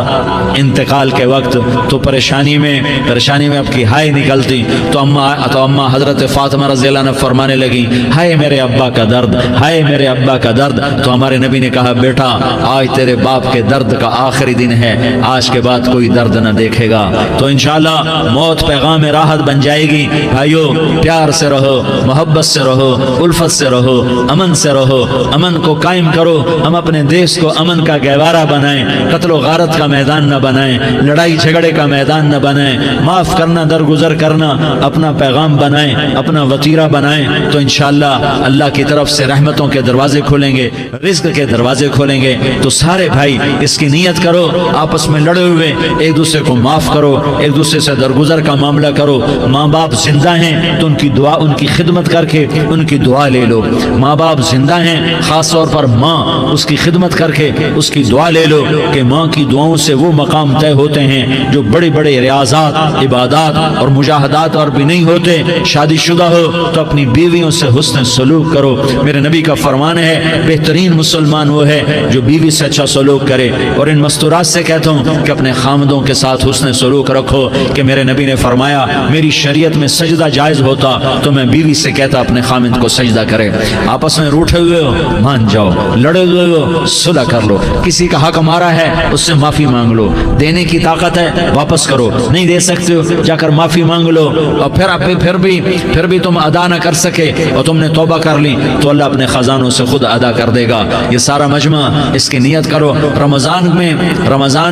انتقال کے وقت، تو پریشانی میں اب کی ہائے نکلتی تو اما حضرت فاطمہ رضی اللہ عنہ فرمانے لگی، ہائے میرے ابا کا درد، ہائے میرے ابا کا درد۔ تو ہمارے نبی نے کہا، بیٹا آج تیرے باپ کے درد کا آخری دن ہے، آج کے بعد کوئی درد نہ دیکھے گا۔ تو انشاءاللہ موت پیغام راحت بن جائے گی۔ بھائیو پیار سے رہو، محبت سے رہو، الفت سے رہو، امن سے رہو، امن کو قائم کرو۔ ہم اپنے دیش کو امن کا گہوارہ بنائیں، قتل و غارت کا میدان نہ بنائیں، لڑائی جھگڑے کا میدان نہ بنائیں، معاف کرنا درگزر کرنا اپنا پیغام بنائیں، اپنا وتیرہ بنائیں۔ تو انشاءاللہ اللہ کی طرف سے رحمتوں کے دروازے کھولیں گے، رزق کے دروازے کھولیں گے۔ تو سارے بھائی اس کی نیت کرو، آپس میں لڑے ہوئے ایک دوسرے کو معاف کرو، ایک دوسرے سے درگزر کا معاملہ کرو۔ ماں باپ زندہ ہیں تو ان کی دعا، ان کی خدمت کر کے ان کی دعا لے لو۔ ماں باپ زندہ ہیں، خاص طور پر ماں، اس کی خدمت کر کے اس کی دعا لے لو، کہ ماں کی دعاؤں سے وہ مقام طے ہوتے ہیں جو بڑے بڑے ریاضات، عبادات اور مجاہدات اور بھی نہیں ہوتے۔ شادی شدہ ہو تو اپنی بیویوں سے حسن سلوک کرو۔ میرے نبی کا فرمان ہے، بہترین مسلمان وہ ہے جو بیوی سے اچھا سلوک کرے۔ اور ان مستورات سے کہتا ہوں کہ اپنے خامدوں کے ساتھ حسن سلوک رکھو، کہ میرے نبی نے فرمایا میری شریعت میں سجدہ جائز ہوتا تو میں بیوی سے کہتا اپنے خامد کو سجدہ کرے۔ آپس میں روٹھے ہوئے ہو مان جاؤ، لڑے ہوئے ہو صلح کر لو، کسی کا حق مارا ہے اس سے معافی مانگ لو، دینے کی طاقت ہے واپس کرو، نہیں دے سکتے ہو جا کر معافی مانگ لو، اور پھر بھی تم ادا نہ کر سکے اور تم نے توبہ کر لی تو اللہ اپنے خزانوں سے خود ادا کر دے گا۔ یہ سارا مجمع اس کی نیت کرو، رمضان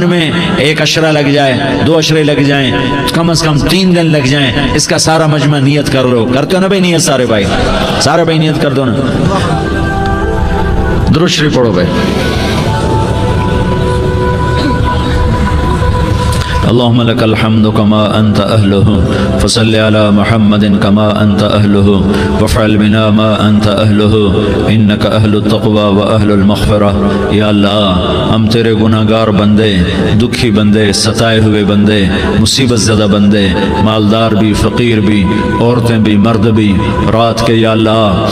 میں 1 عشرہ لگ جائے، 2 عشرے لگ جائیں، کم از کم 3 دن لگ جائیں، اس کا سارا مجمع نیت کر لو۔ کرتے ہو نا بھائی نیت؟ سارے بھائی نیت کر دو نا، درود شریف پڑھو بھائی۔ اللهم لك الحمد كما أنت أهله فصل على محمد كما أنت أهله وافعل بنا ما أنت أهله إنك أهل التقوى وأهل المغفرة۔ یا اللہ ہم تیرے گناہگار بندے، دکھی بندے، ستائے ہوئے بندے، مصیبت زدہ بندے، مالدار بھی، فقیر بھی، عورتیں بھی، مرد بھی، رات کے یا اللہ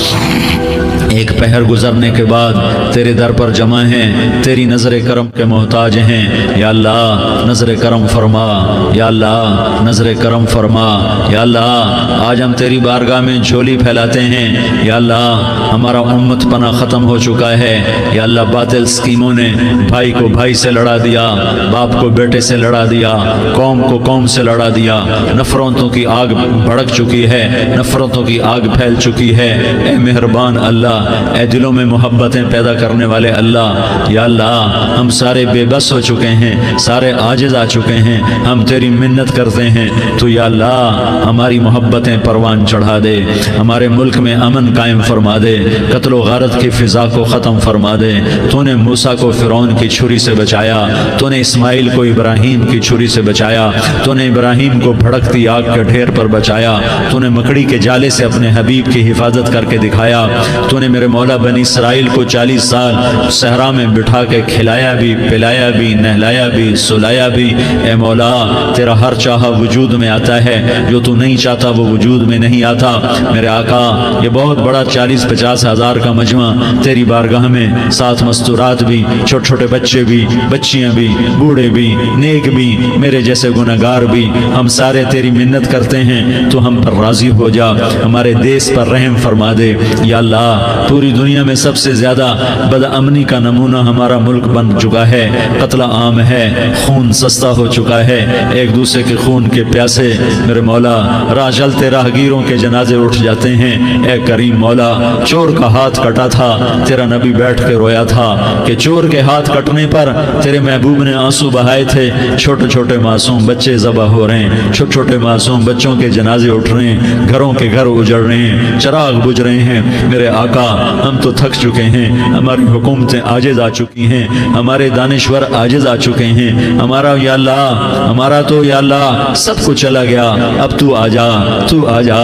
ایک پہر گزرنے کے بعد تیرے در پر جمع ہیں، تیری نظر کرم کے محتاج ہیں۔ یا اللہ نظر کرم فرما، یا اللہ نظر کرم فرما، یا اللہ آج ہم تیری بارگاہ میں جھولی پھیلاتے ہیں۔ یا اللہ ہمارا امت پناہ ختم ہو چکا ہے، یا اللہ باطل سکیموں نے بھائی کو بھائی سے لڑا دیا، باپ کو بیٹے سے لڑا دیا، قوم کو قوم سے لڑا دیا، نفرتوں کی آگ بھڑک چکی ہے، نفرتوں کی آگ پھیل چکی ہے۔ اے مہربان اللہ، اے دلوں میں محبتیں پیدا کرنے والے اللہ، یا اللہ ہم سارے بے بس ہو چکے ہیں، سارے عاجز آ چکے ہیں، ہم تیری منت کرتے ہیں تو یا اللہ ہماری محبتیں پروان چڑھا دے، ہمارے ملک میں امن قائم فرما دے، قتل و غارت کی فضا کو ختم فرما دے۔ تو نے موسیٰ کو فرعون کی چھری سے بچایا، تو نے اسماعیل کو ابراہیم کی چھری سے بچایا، تو نے ابراہیم کو بھڑکتی آگ کے ڈھیر پر بچایا، تو نے مکڑی کے جالے سے اپنے حبیب کی حفاظت کر کے دکھایا، تو نے میرے مولا بنی اسرائیل کو 40 سال صحرا میں بٹھا کے کھلایا بھی، پلایا بھی، نہلایا بھی، سلایا بھی۔ اے مولا تیرا ہر چاہا وجود میں آتا ہے، جو تو نہیں چاہتا وہ وجود میں نہیں آتا۔ میرے آقا یہ بہت بڑا 40-50 ہزار کا مجمع تیری بارگاہ میں، ساتھ مستورات بھی، چھوٹے چھوٹے بچے بھی، بچیاں بھی، بوڑھے بھی، نیک بھی، میرے جیسے گناہگار بھی، ہم سارے تیری منت کرتے ہیں تو ہم پر راضی ہو جا، ہمارے دیس پر رحم فرما دے۔ یا اللہ پوری دنیا میں سب سے زیادہ بدامنی کا نمونہ ہمارا ملک بن چکا ہے، قتل عام ہے، خون سستا ہو چکا ہے، ایک دوسرے کے خون کے پیاسے میرے مولا راہ چلتے راہگیروں کے جنازے اٹھ جاتے ہیں۔ اے کریم مولا چور کا ہاتھ کٹا تھا، تیرا نبی بیٹھ کے رویا تھا کہ چور کے ہاتھ کٹنے پر تیرے محبوب نے آنسو بہائے تھے، چھوٹے چھوٹے معصوم بچے ذبح ہو رہے ہیں، چھوٹے چھوٹے معصوم بچوں کے جنازے اٹھ رہے ہیں، گھروں کے گھر اجڑ رہے ہیں، چراغ بجھ رہے ہیں۔ میرے آقا ہم تو تھک چکے ہیں، ہماری حکومتیں عاجز آ چکی ہیں، ہمارے دانشور عاجز آ چکے ہیں، ہمارا یا اللہ ہمارا تو یا اللہ سب کچھ چلا گیا، اب تو آ جا، تو آ جا،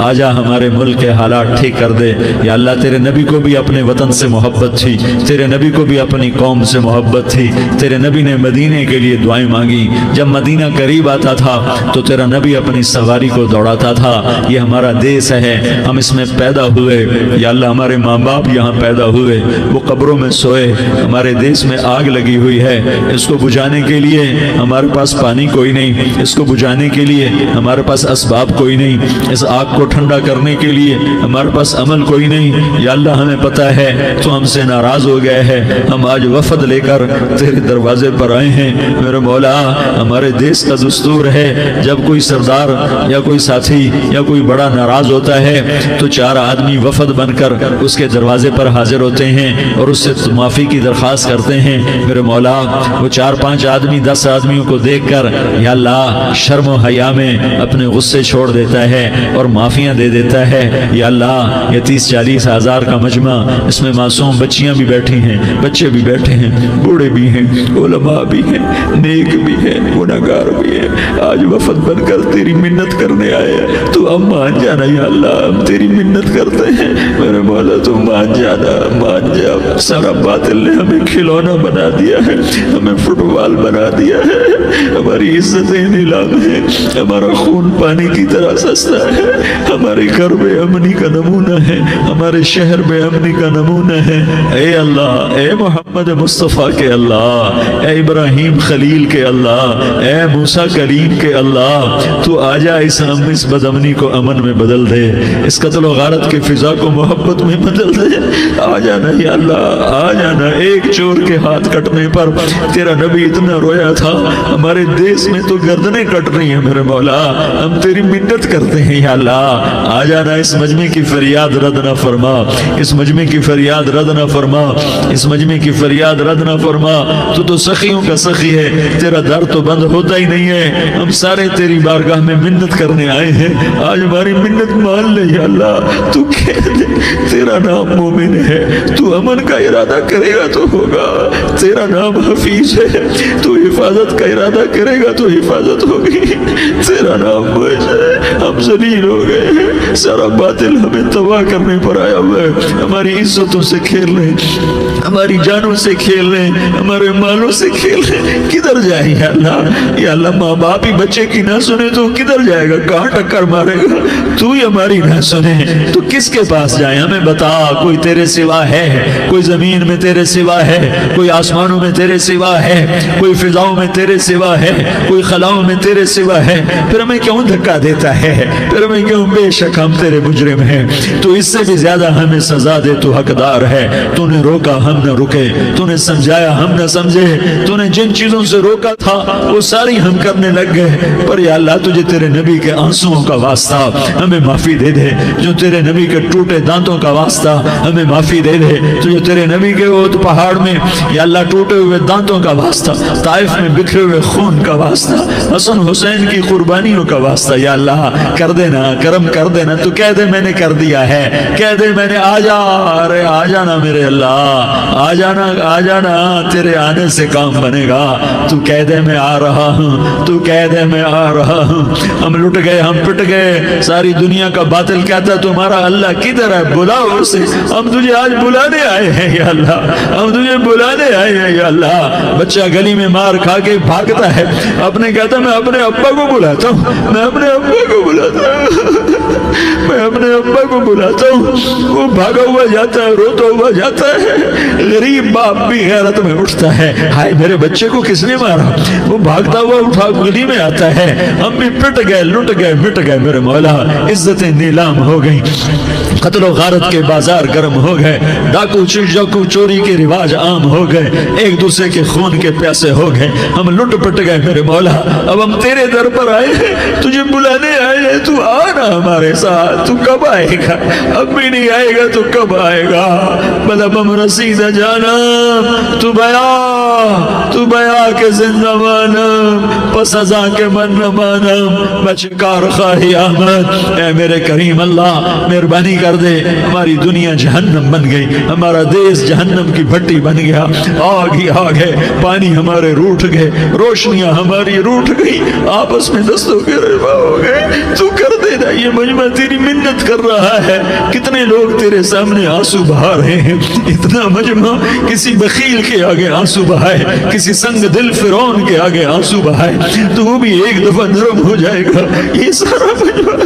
آ جا ہمارے ملک کے حالات ٹھیک کر دے۔ یا اللہ تیرے نبی کو بھی اپنے وطن سے محبت تھی، تیرے نبی کو بھی اپنی قوم سے محبت تھی، تیرے نبی نے مدینے کے لیے دعائیں مانگی، جب مدینہ قریب آتا تھا تو تیرا نبی اپنی سواری کو دوڑاتا تھا۔ یہ ہمارا دیس ہے، ہم اس میں پیدا ہوئے، یا اللہ ہمارے ماں باپ یہاں پیدا ہوئے، وہ قبروں میں سوئے، ہمارے دیس میں آگ لگی ہوئی ہے، اس کو بجھانے کے لیے ہمارے پاس پانی کوئی نہیں، اس کو بجھانے کے لیے ہمارے پاس اسباب کوئی نہیں، اس آگ کو ٹھنڈا کرنے کے لیے ہمارے پاس عمل کوئی نہیں۔ یا اللہ ہمیں پتہ ہے تو ہم سے ناراض ہو گئے ہے، ہم آج وفد لے کر تیرے دروازے پر آئے ہیں۔ میرے مولا ہمارے دیس کا دستور ہے جب کوئی سردار یا کوئی ساتھی یا کوئی بڑا ناراض ہوتا ہے تو 4 آدمی وفد بن کر اس کے دروازے پر حاضر ہوتے ہیں اور اس سے معافی کی درخواست کرتے ہیں۔ میرے مولا وہ 4-5 آدمی 10 آدمیوں کو دیکھ کر یا اللہ شرم و حیا میں اپنے غصے چھوڑ دیتا ہے اور معافیاں دے دیتا ہے۔ یا اللہ یہ 30-40 ہزار کا مجمع، اس میں معصوم بچیاں بھی بیٹھی ہیں، بچے بھی بیٹھے ہیں، بوڑھے بھی ہیں، علماء بھی ہیں، نیک بھی ہیں، گناہگار بھی ہیں، آج وفد بن کر تیری منت کرنے آئے ہیں، تو اب مان جانا یا اللہ، ہم تیری منت کرتے ہیں میرے مولا، تو مان جانا، مان جا۔ سارا باطل نے ہمیں کھلونا بنا دیا ہے، ہمیں فٹ بال بنا دیا ہے، ہماری عزتیں نیلام ہیں، ہمارا خون پانی کی طرح سستا ہے، ہمارے گھر بے امنی کا نمونہ ہے، ہمارے شہر بے امنی کا نمونہ ہے۔ اے اللہ، اے محمد مصطفیٰ کے اللہ، اے ابراہیم خلیل کے اللہ، اے موسیٰ کلیم کے اللہ، تو آجا اس بد امنی کو امن میں بدل دے، اس قتل و غارت کے فضا کو محبت میں بدل دے. آ جانا یا اللہ, آ جانا. ایک چور کے ہاتھ کٹنے پر تیرا نبی اتنا رویا تھا. ہمارے دیس میں تو گردنیں کٹ رہی ہیں میرے مولا, ہم تیری منت کرتے ہیں یا اللہ. آ جانا, اس مجمع کی فریاد رد نہ فرما, اس مجمع کی فریاد رد نہ فرما, اس مجمع کی فریاد رد نہ فرما. تو سخیوں کا سخی ہے, تیرا در تو بند ہوتا ہی نہیں ہے. ہم سارے تیری بارگاہ میں منت کرنے آئے ہیں, آج ہماری منت مان لے یا اللہ. تو کہہ دے تیرا نام مومن ہے, تو امن کا ارادہ کرے گا تو ہوگا. تیرا نام حفیظ ہے, تو حفاظت کا ارادہ کرے گا تو حفاظت ہوگی. تیرا نام موج ہے, ہم ذلیل ہو گئے, سارا باطل ہمیں تباہ کرنے پر آیا ہوا ہے. ہماری عزتوں سے کھیل رہے, ہماری جانوں سے کھیل رہے, ہمارے مالوں سے کھیل رہے. کدھر جائیں یا اللہ؟ یا اللہ ماں باپ ہی بچے کی نہ سنے تو کدھر جائے گا, کہاں ٹکر مارے گا؟ تو ہی ہماری نہ سنے تو کس کے پاس جائیں؟ ہمیں بتا. کوئی تیرے سوا ہے؟ کوئی زمین میں تیرے سوا ہے؟ کوئی آسمانوں میں تیرے سوا ہے؟ کوئی فضاؤں میں تیرے سوا ہے؟ کوئی خلاؤں میں تیرے سوا ہے؟ پھر ہمیں کیوں دھکا دیتا ہے؟ پھر ہمیں کیوں؟ بے شک ہم تیرے مجرم ہیں, تو اس سے بھی زیادہ ہمیں سزا دے. تو حقدار ہے. تو نے روکا ہم نہ رکے, تو نے سمجھایا ہم نہ سمجھے, تو نے جن چیزوں سے روکا تھا وہ ساری ہم کرنے لگ گئے. پر یا اللہ تجھے تیرے نبی کے آنسوؤں کا واسطہ ہمیں معافی دے دے. جو تیرے نبی کے ٹوٹے دانتوں کا واسطہ ہمیں معافی دے دے. تجھے تیرے نبی کے وہ پہاڑ میں یا اللہ ٹوٹے ہوئے دانتوں کا واسطہ, طائف میں بکھرے ہوئے خون کا واسطہ, حسن حسین کی قربانیوں کا واسطہ یا اللہ کر دینا, کرم کر دینا. تو کہہ دے میں نے کر دیا ہے, کہہ دے میں نے. آ جا, ارے آ جانا میرے اللہ, آ جانا, آ جانا. تیرے آنے سے کام بنے گا. تو کہہ دے میں آ رہا ہوں, تو کہہ دے میں آ رہا ہوں. ہم لٹ گئے, ہم پٹ گئے. ساری دنیا کا باطل کہتا تمہارا اللہ کدھر ہے, بلاؤ اسے. ہم تجھے آج بلانے آئے ہیں یا اللہ, ہم تجھے بلانے آئے ہیں یا اللہ. بچہ گلی میں مار کھا کے بھاگتا ہے, اپنے کہتا میں اپنے ابا کو بلاتا ہوں, میں اپنے ابا کو بلاتا ہوں, میں اپنے ابا کو بلاتا ہوں. وہ بھاگا ہوا جاتا ہے, روتا ہوا جاتا ہے. غریب باپ بھی غیرت میں اٹھتا ہے, ہائے میرے بچے کو کس نے مارا. وہ بھاگتا ہوا اٹھا گلی میں آتا ہے. ہم بھی پٹ گئے, لٹ گئے, مٹ گئے میرے مولا. عزتیں نیلام ہو گئی, قتل و غارت کے بازار گرم ہو گئے, ڈاکو چوری کے رواج عام ہو گئے, ایک دوسرے کے خون کے پیاسے ہو گئے. ہم لٹ پٹ گئے میرے مولا. اب ہم تیرے در پر آئے ہیں, تجھے بلانے آئے ہیں. تو آنا ہمارے ساتھ. تو کب آئے گا؟ اب بھی نہیں آئے گا تو کب آئے گا؟ مطلب ہم رسید جانا, تو بیا کے زندہ مانم, پس ازا کے من نہ مانم, بچکار خواہی آمد. اے میرے کریم اللہ مہربانی کر دے. ہماری دنیا جہنم بن گئی, ہمارا دیس جہنم کی بھٹی بن گیا. آگ ہی آگ ہے, پانی ہمارے روٹھ گئے, روشنیاں ہماری روٹھ گئی, آپس میں دستوں کے روا ہو گئے. تو کر دینا, یہ مجمع تیری منت کر رہا ہے. کتنے لوگ تیرے سامنے آنسو بہا رہے ہیں. اتنا مجمع کسی بخیل کے آگے آنسو بہائے, کسی سنگ دل فرعون کے آگے آنسو بہائے, تو وہ بھی ایک دفعہ نرم ہو جائے گا. یہ سارا مجمع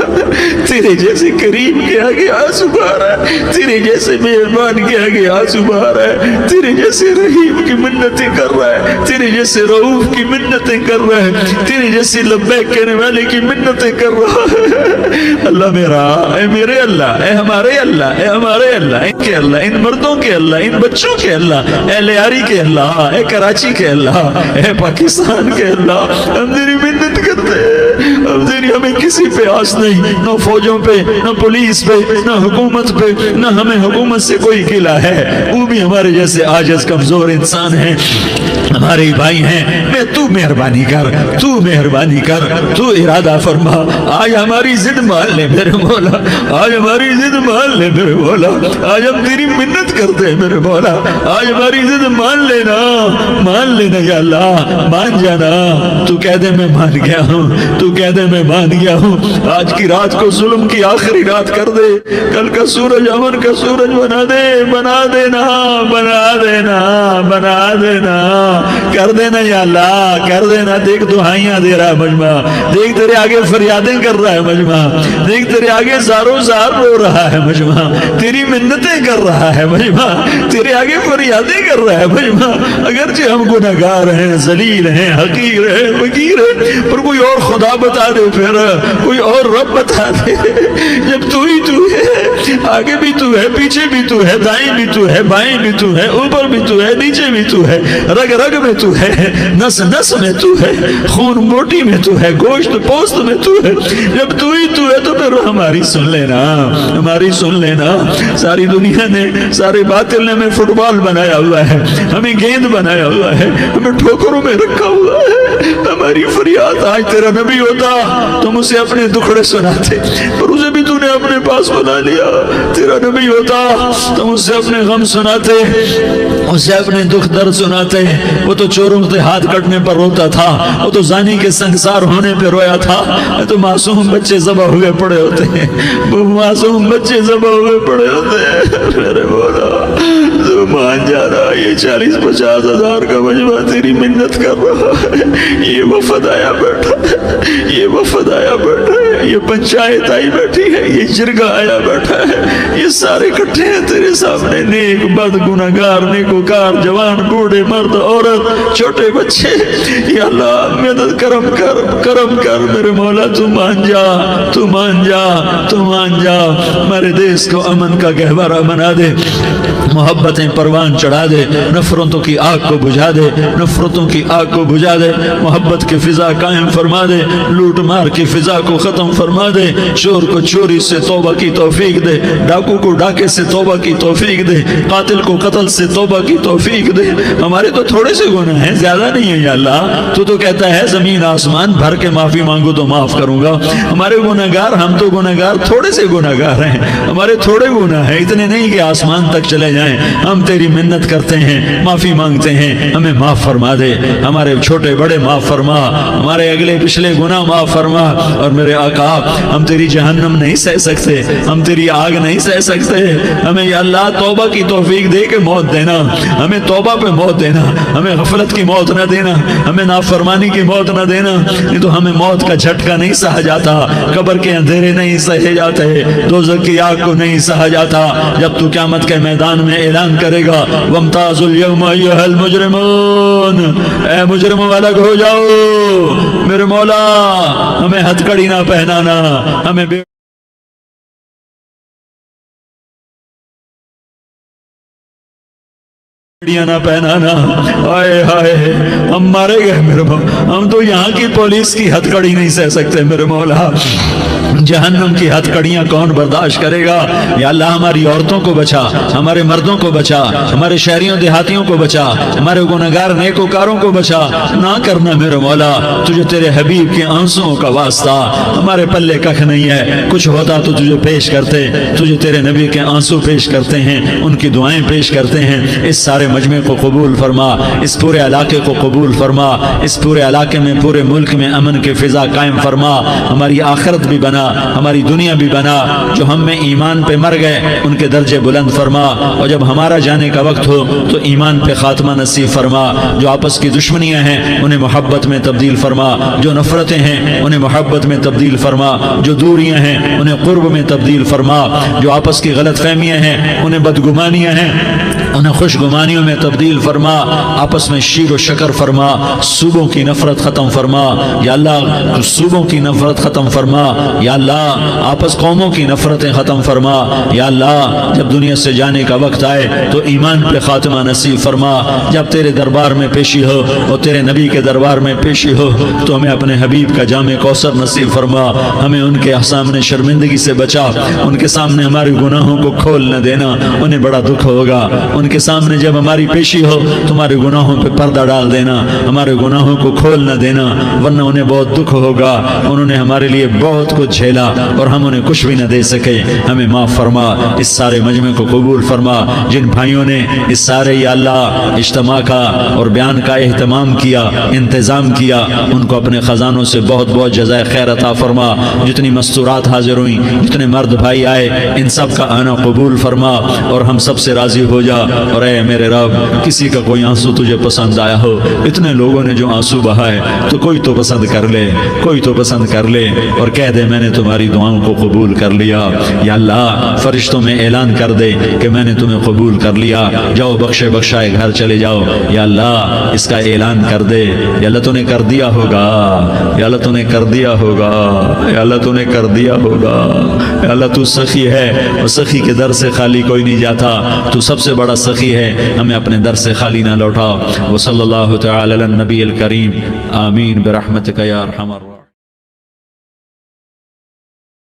تیرے جیسے کریم کے آگے آنسو بہا رہا ہے, تیرے جیسے مہربان کے آگے آنسو بہا رہا ہے, تیرے جیسے رحیم کی منتیں کر رہا ہے, تیرے جیسے رؤوف کی منتیں کر رہا ہے, تیرے جیسے لبیک کہنے والے کی منتیں کر رہا ہے. اللہ میرا, اے میرے اللہ, اے ہمارے اللہ, اے ہمارے اللہ, ان کے اللہ, ان مردوں کے اللہ, ان بچوں کے اللہ, اے لیاری کے اللہ, اے کراچی کے اللہ, اے پاکستان کے اللہ, ہم تیری منت کرتے ہیں. ہم تیری, ہمیں کسی پہ آس نہیں, نہ فوجوں پہ, نہ پولیس پہ, نہ حکومت پہ, نہ ہمیں حکومت سے کوئی گلہ ہے. وہ بھی ہمارے جیسے عاجز کمزور انسان ہیں, ہمارے بھائی ہیں. میں تو مہربانی کر, تو مہربانی کر, تو ارادہ فرما. آج ہماری ضد مان لے میرے مولا, آج ہماری ضد مان لے میرے مولا. آج ہم تیری منت کرتے ہیں میرے مولا. آج ہماری ضد مان لینا, مان لینا یا اللہ, مان جانا. تو کہہ دے میں مان گیا ہوں, تو کہہ دے میں مان گیا ہوں. آج کی رات کو ظلم کی آخری رات کر دے, کل کا سورج امن کا سورج بنا دے, بنا دینا, بنا دینا, بنا دینا, کر دینا یا اللہ, کر دینا. دیکھ دعائیاں دے رہا ہے مجمع, دیکھ تیرے آگے فریادیں کر رہا ہے مجمع, دیکھ تیرے آگے زاروں زار رو رہا ہے مجمع, تیری منتیں کر رہا ہے مجمع, تیرے آگے فریادیں کر رہا ہے مجمع. اگرچہ ہم گنہگار ہیں, ذلیل ہیں, حقیر ہیں, فقیر ہیں, پر کوئی اور خدا بتا دے, پھر کوئی اور رب بتا دے. جب تو ہی تو ہے, آگے بھی تو ہے، پیچھے بھی تو ہے، دائیں بھی تو ہے، بائیں بھی تو ہے، اوپر بھی تو ہے، نیچے بھی تو ہے، رگ رگ میں تو ہے، نس نس میں تو ہے، خون بوٹی میں تو ہے، گوشت پوست میں تو ہے۔ جب تو ہی تو ہے تو پھر ہماری سن لینا، ہماری سن لینا۔ ساری دنیا نے، سارے باطل نے ہمیں فٹ بال بنایا ہوا ہے، ہمیں گیند بنایا ہوا ہے، ہمیں ٹھوکروں میں رکھا ہوا ہے۔ ہماری فریاد آج تیرا نبی ہوتا تم اسے اپنے دکھڑے سناتے، پر اسے بھی تو نے اپنے پاس بنا لیا۔ تیرا نبی ہوتا تم اسے اپنے غم سناتے، اسے اپنے دکھ درد سناتے۔ وہ تو چوروں سے ہاتھ کٹنے پر روتا تھا، وہ تو زانی کے سنگسار ہونے پہ رویا تھا، تو معصوم بچے ذبح ہوئے پڑے ہوتے ہیں، وہ معصوم بچے ذبح ہوئے پڑے ہوتے ہیں۔ میرے مولا تو مان جا رہا، یہ 40-50 ہزار کا مجمع تیری منت کر رہا ہے، یہ وفد آیا بیٹھا ہے، یہ وفد آیا بیٹھا ہے، یہ پنچایت آئی بیٹھی ہے، یہ جرگہ آیا بیٹھا ہے، یہ سارے کٹھے ہیں تیرے سامنے، نیک بد گنہگار نیکوکار، جوان بوڑھے مرد عورت چھوٹے بچے۔ یا اللہ مدد کرم کر، کرم کر میرے مولا، تو مان جا، تو مان جا، تو مان جا۔ ہمارے دیس کو امن کا گہوارہ بنا دے، محبتیں پروان چڑھا دے، نفرتوں کی آگ کو بجھا دے، نفرتوں کی آگ کو بجھا دے، محبت کی فضا قائم فرما دے، لوٹ مار کی فضا کو ختم فرما دے، چور کو چوری سے توبہ کی توفیق دے، ڈاکو کو ڈاکے سے توبہ کی توفیق دے، قاتل کو قتل سے توبہ کی توفیق دے۔ ہمارے تو تھوڑے سے گناہ ہیں، زیادہ نہیں ہیں یا اللہ، تو کہتا ہے زمین آسمان بھر کے معافی مانگو تو معاف کروں گا۔ ہمارے گناہگار، ہم تو گناہگار تھوڑے سے گناہگار ہیں، ہمارے تھوڑے گناہ ہیں، اتنے نہیں کہ آسمان تک چلے جائیں۔ ہم تیری منت کرتے ہیں، معافی مانگتے ہیں، ہمیں معاف فرما دے، ہمارے چھوٹے بڑے معاف فرما، ہمارے اگلے پچھلے گناہ معاف فرما۔ اور میرے آقا ہم تیری جہنم نہیں سہ سکتے، ہم تیری آگ نہیں سہ سکتے، ہمیں یا اللہ توبہ کی توفیق دے کے موت دینا، ہمیں توبہ پہ موت دینا، ہمیں غفلت کی موت نہ دینا، ہمیں نافرمانی کی موت نہ دینا، نہیں تو ہمیں موت کا جھٹکا نہیں سہا جاتا، قبر کے اندھیرے نہیں سہے جاتے، دوزخ کی آگ کو نہیں سہا جاتا۔ جب تو قیامت کے میدان میں اعلان کرے گا وَامْتَازُوا الْيَوْمَ أَيُّهَا الْمُجْرِمُونَ، اے مجرموں الگ ہو جاؤ، میرے مولا ہمیں ہتھکڑی نہ پہنانا، ہمیں نہ پہنانا۔ آئے ہائے ہم مارے گئے میرے مولا، ہم تو یہاں کی پولیس کی ہتھکڑی نہیں سہ سکتے میرے مولا، جہنم کی ہتھکڑیاں کون برداشت کرے گا؟ یا اللہ ہماری عورتوں کو بچا، ہمارے مردوں کو بچا، ہمارے شہریوں دیہاتیوں کو بچا، ہمارے گنہگار نیکوکاروں کو بچا۔ نہ کرنا میرے مولا، تجھے تیرے حبیب کے آنسوؤں کا واسطہ، ہمارے پلے ککھ نہیں ہے، کچھ ہوتا تو تجھے پیش کرتے، تجھے تیرے نبی کے آنسو پیش کرتے ہیں، ان کی دعائیں پیش کرتے ہیں۔ اس سارے مجمع کو قبول فرما، اس پورے علاقے کو قبول فرما، اس پورے علاقے میں، پورے ملک میں امن کی فضا قائم فرما، ہماری آخرت بھی بنا، ہماری دنیا بھی بنا۔ جو ہم میں ایمان پہ مر گئے ان کے درجے بلند فرما، اور جب ہمارا جانے کا وقت ہو تو ایمان پہ خاتمہ نصیب فرما۔ جو آپس کی دشمنیاں ہیں انہیں محبت میں تبدیل فرما، جو نفرتیں ہیں انہیں محبت میں تبدیل فرما، جو دوریاں ہیں انہیں قرب میں تبدیل فرما، جو آپس کی غلط فہمیاں ہیں انہیں بدگمانیاں ہیں انہیں خوش گمانیوں میں تبدیل فرما، آپس میں شیر و شکر فرما، صوبوں کی نفرت ختم فرما یا اللہ، صوبوں کی نفرت ختم فرما یا اللہ، آپس قوموں کی نفرتیں ختم فرما یا اللہ۔ جب دنیا سے جانے کا وقت آئے تو ایمان پہ خاتمہ نصیب فرما۔ جب تیرے دربار میں پیشی ہو اور تیرے نبی کے دربار میں پیشی ہو تو ہمیں اپنے حبیب کا جام کوثر نصیب فرما، ہمیں ان کے سامنے شرمندگی سے بچا، ان کے سامنے ہمارے گناہوں کو کھول نہ دینا، انہیں بڑا دکھ ہوگا۔ ان کے سامنے جب ہماری پیشی ہو تمہارے گناہوں پہ پردہ ڈال دینا، ہمارے گناہوں کو کھول نہ دینا، ورنہ انہیں بہت دکھ ہوگا، انہوں نے ہمارے لیے بہت کچھ جھیلا اور ہم انہیں کچھ بھی نہ دے سکے۔ ہمیں معاف فرما، اس سارے مجمع کو قبول فرما۔ جن بھائیوں نے اس سارے یا اللہ اجتماع کا اور بیان کا اہتمام کیا، انتظام کیا، ان کو اپنے خزانوں سے بہت بہت جزائے خیر عطا فرما۔ جتنی مستورات حاضر ہوئیں، جتنے مرد بھائی آئے، ان سب کا آنا قبول فرما اور ہم سب سے راضی ہو جا۔ اور اے میرے رب کسی کا کوئی آنسو تجھے پسند آیا ہو، اتنے لوگوں نے جو آنسو بہائے تو کوئی تو پسند کر لے، کوئی تو پسند کر لے اور کہہ دے میں نے تمہاری دعاؤں کو قبول کر لیا۔ یا اللہ فرشتوں میں اعلان کر دے کہ میں نے تمہیں قبول کر لیا، جاؤ بخشے بخشائے گھر چلے جاؤ۔ یا اللہ اس کا اعلان کر دے، یا اللہ تو نے کر دیا ہوگا، یا اللہ تو نے کر دیا ہوگا، یا اللہ تو نے کر دیا ہوگا۔ یا اللہ تو سخی ہے اور سخی کے در سے خالی کوئی نہیں جاتا، تو سب سے بڑا سخی ہے، ہمیں اپنے در سے خالی نہ لوٹا۔ وصلی اللہ تعالی علی النبی الکریم، آمین برحمتک یا ارحم الراحمین۔